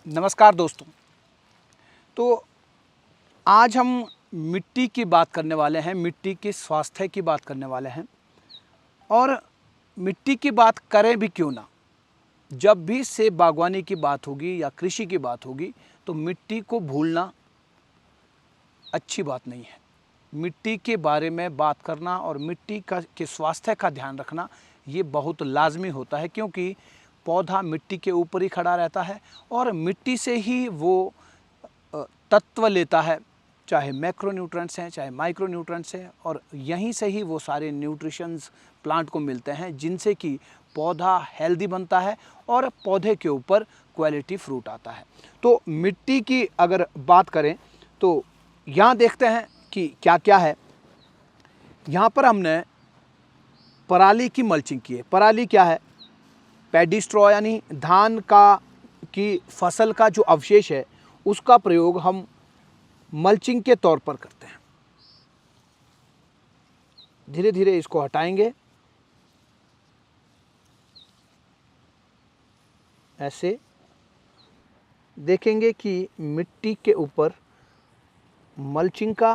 नमस्कार दोस्तों। तो आज हम मिट्टी की बात करने वाले हैं, मिट्टी के स्वास्थ्य की बात करने वाले हैं। और मिट्टी की बात करें भी क्यों ना, जब भी सेब बागवानी की बात होगी या कृषि की बात होगी तो मिट्टी को भूलना अच्छी बात नहीं है। मिट्टी के बारे में बात करना और मिट्टी का के स्वास्थ्य का ध्यान रखना ये बहुत लाजमी होता है, क्योंकि पौधा मिट्टी के ऊपर ही खड़ा रहता है और मिट्टी से ही वो तत्व लेता है, चाहे मैक्रो न्यूट्रेंट्स हैं चाहे माइक्रो न्यूट्रेंट्स हैं, और यहीं से ही वो सारे न्यूट्रिशंस प्लांट को मिलते हैं जिनसे कि पौधा हेल्दी बनता है और पौधे के ऊपर क्वालिटी फ्रूट आता है। तो मिट्टी की अगर बात करें तो यहाँ देखते हैं कि क्या क्या है। यहाँ पर हमने पराली की मल्चिंग की है। पराली क्या है? पैडी स्ट्रॉ यानी धान की फसल का जो अवशेष है उसका प्रयोग हम मल्चिंग के तौर पर करते हैं। धीरे धीरे इसको हटाएंगे, ऐसे देखेंगे कि मिट्टी के ऊपर मल्चिंग का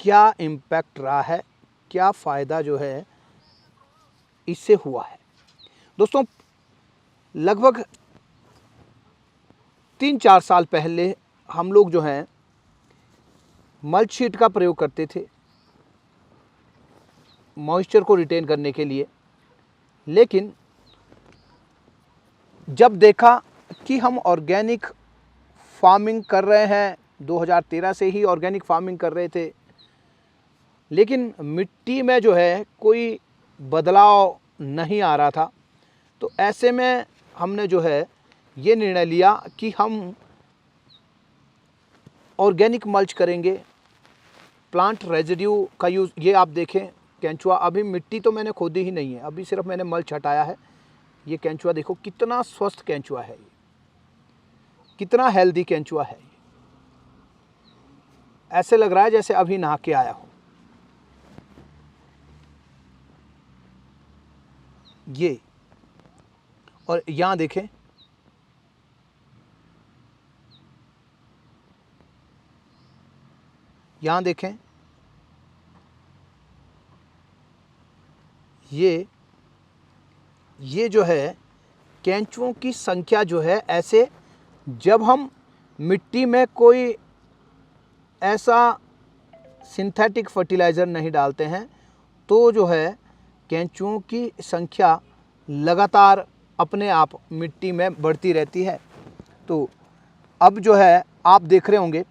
क्या इम्पैक्ट रहा है, क्या फ़ायदा जो है इससे हुआ है। दोस्तों, लगभग 3-4 साल पहले हम लोग जो हैं मल्च शीट का प्रयोग करते थे मॉइस्चर को रिटेन करने के लिए, लेकिन जब देखा कि हम ऑर्गेनिक फार्मिंग कर रहे हैं, 2013 से ही ऑर्गेनिक फार्मिंग कर रहे थे, लेकिन मिट्टी में जो है कोई बदलाव नहीं आ रहा था। तो ऐसे में हमने जो है ये निर्णय लिया कि हम ऑर्गेनिक मल्च करेंगे, प्लांट रेजिड्यू का यूज़। ये आप देखें केंचुआ, अभी मिट्टी तो मैंने खोदी ही नहीं है, अभी सिर्फ मैंने मल्च हटाया है। ये केंचुआ देखो कितना स्वस्थ केंचुआ है, ये कितना हेल्दी केंचुआ है। ऐसे लग रहा है जैसे अभी नहा के आया हो। ये और यहाँ देखें, यहाँ देखें, ये जो है केंचुओं की संख्या जो है, ऐसे जब हम मिट्टी में कोई ऐसा सिंथेटिक फर्टिलाइज़र नहीं डालते हैं तो जो है केंचुओं की संख्या लगातार अपने आप मिट्टी में बढ़ती रहती है। तो अब जो है आप देख रहे होंगे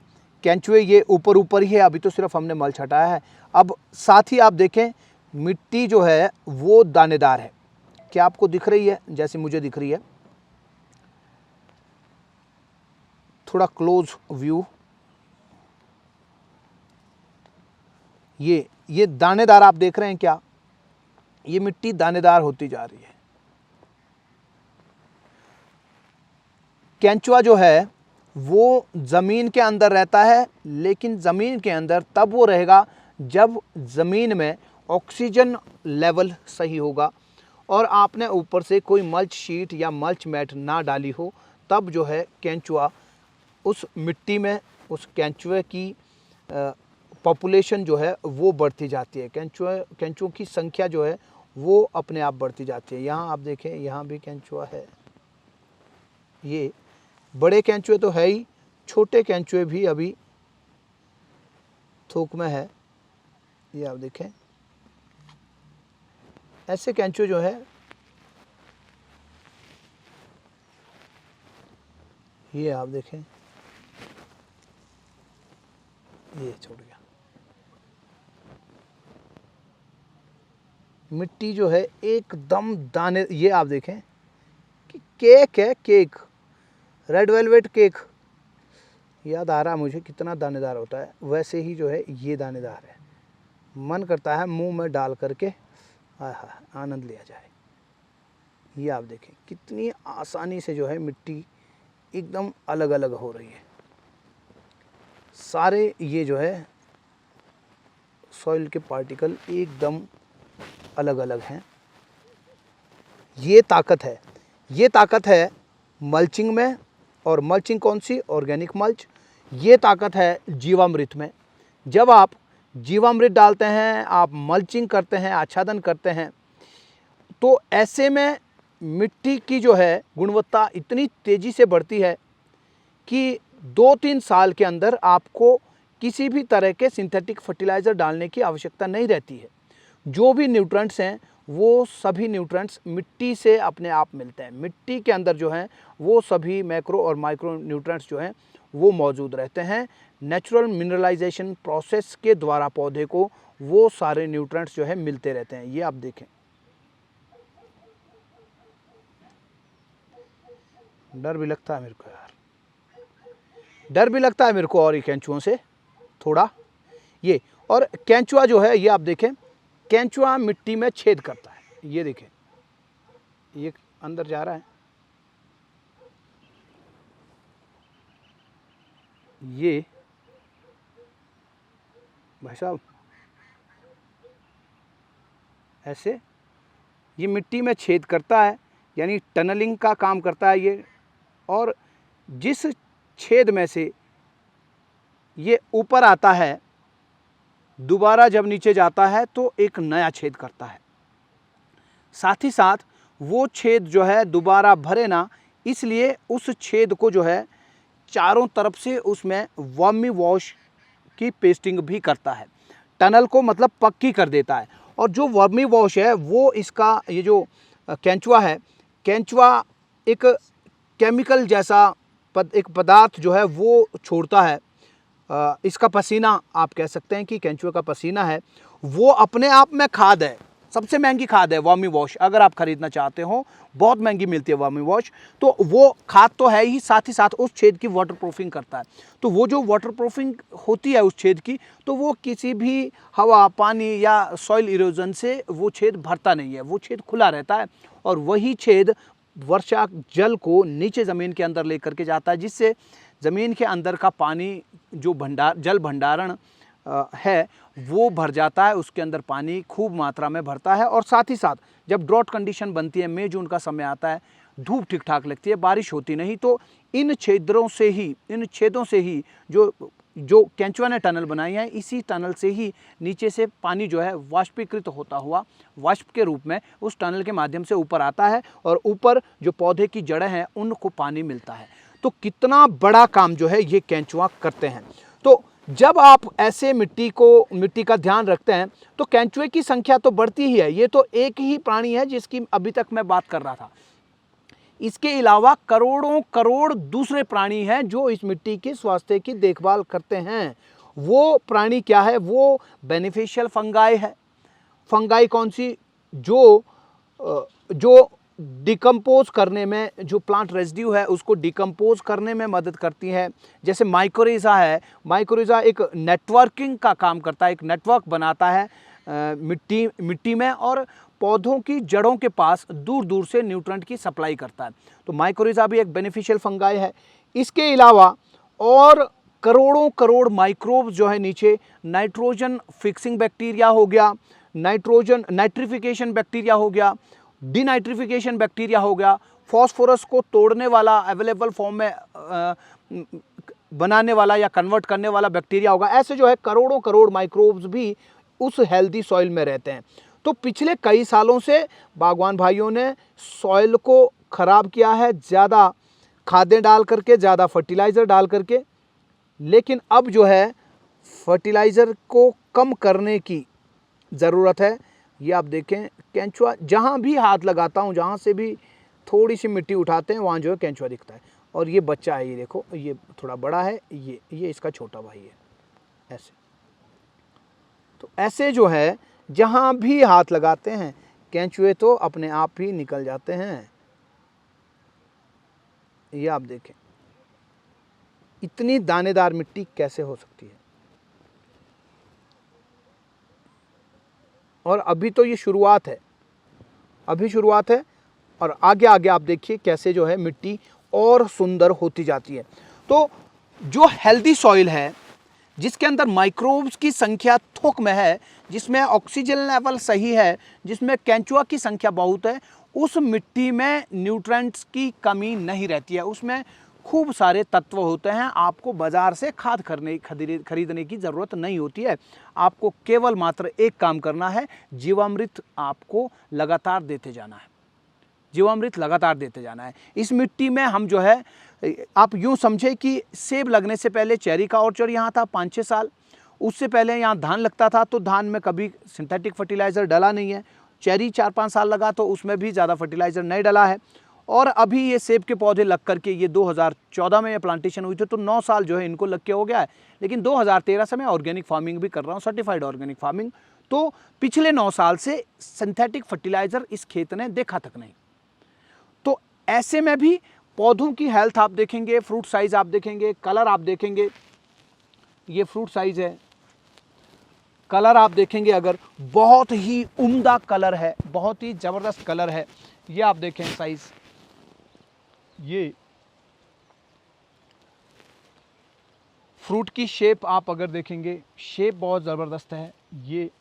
केंचुए ये ऊपर ऊपर ही है, अभी तो सिर्फ हमने मल्च हटाया है। अब साथ ही आप देखें मिट्टी जो है वो दानेदार है। क्या आपको दिख रही है? जैसे मुझे दिख रही है। थोड़ा क्लोज व्यू, ये दानेदार आप देख रहे हैं क्या? ये मिट्टी दानेदार होती जा रही है। केंचुआ जो है वो ज़मीन के अंदर रहता है, लेकिन ज़मीन के अंदर तब वो रहेगा जब ज़मीन में ऑक्सीजन लेवल सही होगा और आपने ऊपर से कोई मल्च शीट या मल्च मैट ना डाली हो, तब जो है केंचुआ उस मिट्टी में, उस केंचुए की पॉपुलेशन जो है वो बढ़ती जाती है। केंचुओं की संख्या जो है वो अपने आप बढ़ती जाती है। यहाँ आप देखें, यहाँ भी केंचुआ है। ये बड़े केंचुए तो है ही, छोटे केंचुए भी अभी थोक में है। ये आप देखें, ऐसे केंचुए जो है, ये आप देखें, ये छोड़ गया। मिट्टी जो है एकदम दाने, ये आप देखें कि केक है, केक, रेड वेलवेट केक। याद आ रहा मुझे कितना दानेदार होता है, वैसे ही जो है ये दानेदार है। मन करता है मुंह में डाल करके आनंद लिया जाए। ये आप देखें कितनी आसानी से जो है मिट्टी एकदम अलग अलग हो रही है। सारे ये जो है सॉइल के पार्टिकल एकदम अलग अलग हैं। ये ताकत है मल्चिंग में और मल्चिंग कौन सी, ऑर्गेनिक मल्च। ये ताकत है जीवामृत में। जब आप जीवामृत डालते हैं, आप मल्चिंग करते हैं, आच्छादन करते हैं, तो ऐसे में मिट्टी की जो है गुणवत्ता इतनी तेज़ी से बढ़ती है कि 2-3 साल के अंदर आपको किसी भी तरह के सिंथेटिक फर्टिलाइज़र डालने की आवश्यकता नहीं रहती है। जो भी न्यूट्रेंट्स हैं वो सभी न्यूट्रेंट्स मिट्टी से अपने आप मिलते हैं। मिट्टी के अंदर जो हैं वो सभी मैक्रो और माइक्रो न्यूट्रेंट्स जो हैं वो मौजूद रहते हैं। नेचुरल मिनरलाइजेशन प्रोसेस के द्वारा पौधे को वो सारे न्यूट्रेंट्स जो है मिलते रहते हैं। ये आप देखें, डर भी लगता है मेरे को यार, डर भी लगता है मेरे को और ये कैंचुओं से थोड़ा। ये और कैंचुआ जो है ये आप देखें, कैंचुआ मिट्टी में छेद करता है। ये देखें, ये अंदर जा रहा है, ये भाई साहब ऐसे ये मिट्टी में छेद करता है, यानी टनलिंग का काम करता है ये। और जिस छेद में से ये ऊपर आता है, दोबारा जब नीचे जाता है तो एक नया छेद करता है। साथ ही साथ वो छेद जो है दोबारा भरे ना, इसलिए उस छेद को जो है चारों तरफ से उसमें वर्मी वॉश की पेस्टिंग भी करता है। टनल को मतलब पक्की कर देता है। और जो वर्मी वॉश है वो इसका, ये जो कैंचुआ है, कैंचुआ एक केमिकल जैसा एक पदार्थ जो है वो छोड़ता है। इसका पसीना, आप कह सकते हैं कि कैंचुए का पसीना है वो अपने आप में खाद है। सबसे महंगी खाद है वर्मी वॉश। अगर आप खरीदना चाहते हो, बहुत महंगी मिलती है वर्मी वॉश, तो वो खाद तो है ही, साथ ही साथ उस छेद की वाटर प्रूफिंग करता है। तो वो जो वाटर प्रूफिंग होती है उस छेद की, तो वो किसी भी हवा, पानी या सॉइल इरोजन से वो छेद भरता नहीं है, वो छेद खुला रहता है। और वही छेद वर्षा जल को नीचे ज़मीन के अंदर लेकर के जाता है, जिससे ज़मीन के अंदर का पानी जो जल भंडारण है वो भर जाता है। उसके अंदर पानी खूब मात्रा में भरता है। और साथ ही साथ जब ड्रॉट कंडीशन बनती है, मई जून का समय आता है, धूप ठीक ठाक लगती है, बारिश होती नहीं, तो इन छेदों से ही जो कैंचुआ ने टनल बनाई है, इसी टनल से ही नीचे से पानी जो है वाष्पीकृत होता हुआ वाष्प के रूप में उस टनल के माध्यम से ऊपर आता है। और ऊपर जो पौधे की जड़ें हैं उनको पानी मिलता है। तो कितना बड़ा काम जो है ये कैंचुआ करते हैं। तो जब आप ऐसे मिट्टी का ध्यान रखते हैं तो कैंचुए की संख्या तो बढ़ती ही है। ये तो एक ही प्राणी है जिसकी अभी तक मैं बात कर रहा था। इसके अलावा करोड़ों करोड़ दूसरे प्राणी हैं जो इस मिट्टी के स्वास्थ्य की देखभाल करते हैं। वो प्राणी क्या है? वो बेनिफिशियल फंगाई है। फंगाई कौन सी? जो डिकम्पोज करने में, जो प्लांट रेजिड्यू है उसको डिकम्पोज करने में मदद करती है। जैसे माइकोरिज़ा है, माइकोरिज़ा एक नेटवर्किंग का काम करता है, एक नेटवर्क बनाता है मिट्टी में, और पौधों की जड़ों के पास दूर दूर से न्यूट्रेंट की सप्लाई करता है। तो माइकोरिज़ा भी एक बेनिफिशियल फंगाई है। इसके अलावा और करोड़ों करोड़ माइक्रोब्स जो है नीचे, नाइट्रोजन फिक्सिंग बैक्टीरिया हो गया, नाइट्रिफिकेशन बैक्टीरिया हो गया, डिनाइट्रिफिकेशन बैक्टीरिया हो गया, फॉस्फोरस को तोड़ने वाला, अवेलेबल फॉर्म में बनाने वाला या कन्वर्ट करने वाला बैक्टीरिया होगा। ऐसे जो है करोड़ों करोड़ माइक्रोब्स भी उस हेल्दी सॉइल में रहते हैं। तो पिछले कई सालों से बागवान भाइयों ने सॉइल को ख़राब किया है, ज़्यादा खादें डाल करके, ज़्यादा फर्टिलाइज़र डाल करके। लेकिन अब जो है फर्टिलाइज़र को कम करने की ज़रूरत है। ये आप देखें, कैंचुआ जहाँ भी हाथ लगाता हूँ, जहाँ से भी थोड़ी सी मिट्टी उठाते हैं, वहाँ जो है कैंचुआ दिखता है। और ये बच्चा है, ये देखो, ये थोड़ा बड़ा है, ये इसका छोटा भाई है। ऐसे तो ऐसे जो है जहाँ भी हाथ लगाते हैं कैंचुए तो अपने आप ही निकल जाते हैं। ये आप देखें, इतनी दानेदार मिट्टी कैसे हो सकती है। और अभी तो ये शुरुआत है, अभी शुरुआत है, और आगे आगे आप देखिए कैसे जो है मिट्टी और सुंदर होती जाती है। तो जो हेल्दी सॉइल है, जिसके अंदर माइक्रोब्स की संख्या थोक में है, जिसमें ऑक्सीजन लेवल सही है, जिसमें कैंचुआ की संख्या बहुत है, उस मिट्टी में न्यूट्रेंट्स की कमी नहीं रहती है, उसमें खूब सारे तत्व होते हैं। आपको बाज़ार से खाद खरीदने की ज़रूरत नहीं होती है। आपको केवल मात्र एक काम करना है, जीवामृत आपको लगातार देते जाना है, जीवामृत लगातार देते जाना है। इस मिट्टी में हम जो है, आप यूँ समझे कि सेब लगने से पहले चेरी का ऑर्चर्ड यहाँ था 5-6 साल। उससे पहले यहाँ धान लगता था, तो धान में कभी सिंथेटिक फर्टिलाइज़र डला नहीं है। चेरी 4-5 साल लगा तो उसमें भी ज़्यादा फर्टिलाइज़र नहीं डला है। और अभी ये सेब के पौधे लग करके, ये 2014 में ये प्लांटेशन हुई थी, तो 9 साल जो है इनको लग के हो गया है। लेकिन 2013 से मैं ऑर्गेनिक फार्मिंग भी कर रहा हूँ, सर्टिफाइड ऑर्गेनिक फार्मिंग। तो पिछले 9 साल से सिंथेटिक फर्टिलाइज़र इस खेत ने देखा तक नहीं। तो ऐसे में भी पौधों की हेल्थ आप देखेंगे, फ्रूट साइज़ आप देखेंगे, कलर आप देखेंगे, ये फ्रूट साइज़ है, कलर आप देखेंगे अगर, बहुत ही उम्दा कलर है, बहुत ही ज़बरदस्त कलर है। ये आप देखें साइज़, ये फ्रूट की शेप आप अगर देखेंगे, शेप बहुत ज़बरदस्त है। ये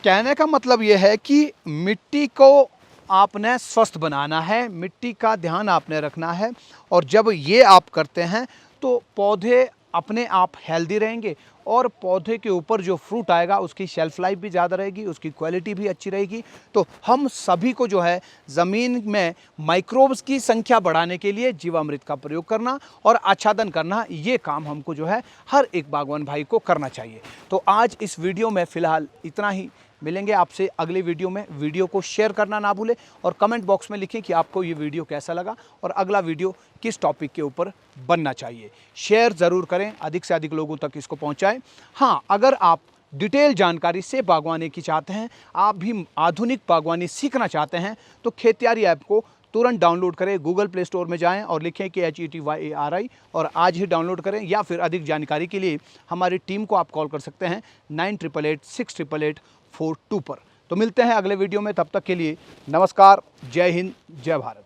कहने का मतलब ये है कि मिट्टी को आपने स्वस्थ बनाना है, मिट्टी का ध्यान आपने रखना है, और जब ये आप करते हैं तो पौधे अपने आप हेल्दी रहेंगे, और पौधे के ऊपर जो फ्रूट आएगा उसकी शेल्फ लाइफ भी ज़्यादा रहेगी, उसकी क्वालिटी भी अच्छी रहेगी। तो हम सभी को जो है ज़मीन में माइक्रोब्स की संख्या बढ़ाने के लिए जीवामृत का प्रयोग करना और आच्छादन करना, ये काम हमको जो है हर एक बागवान भाई को करना चाहिए। तो आज इस वीडियो में फ़िलहाल इतना ही। मिलेंगे आपसे अगले वीडियो में। वीडियो को शेयर करना ना भूलें, और कमेंट बॉक्स में लिखें कि आपको ये वीडियो कैसा लगा और अगला वीडियो किस टॉपिक के ऊपर बनना चाहिए। शेयर ज़रूर करें, अधिक से अधिक लोगों तक इसको पहुंचाएं। हाँ, अगर आप डिटेल जानकारी से बागवानी की चाहते हैं, आप भी आधुनिक बागवानी सीखना चाहते हैं, तो खेतियारी ऐप को तुरंत डाउनलोड करें। गूगल प्ले स्टोर में जाएं और लिखें कि HETYARI और आज ही डाउनलोड करें, या फिर अधिक जानकारी के लिए हमारी टीम को आप कॉल कर सकते हैं 9888-688-842 पर। तो मिलते हैं अगले वीडियो में, तब तक के लिए नमस्कार, जय हिंद, जय भारत।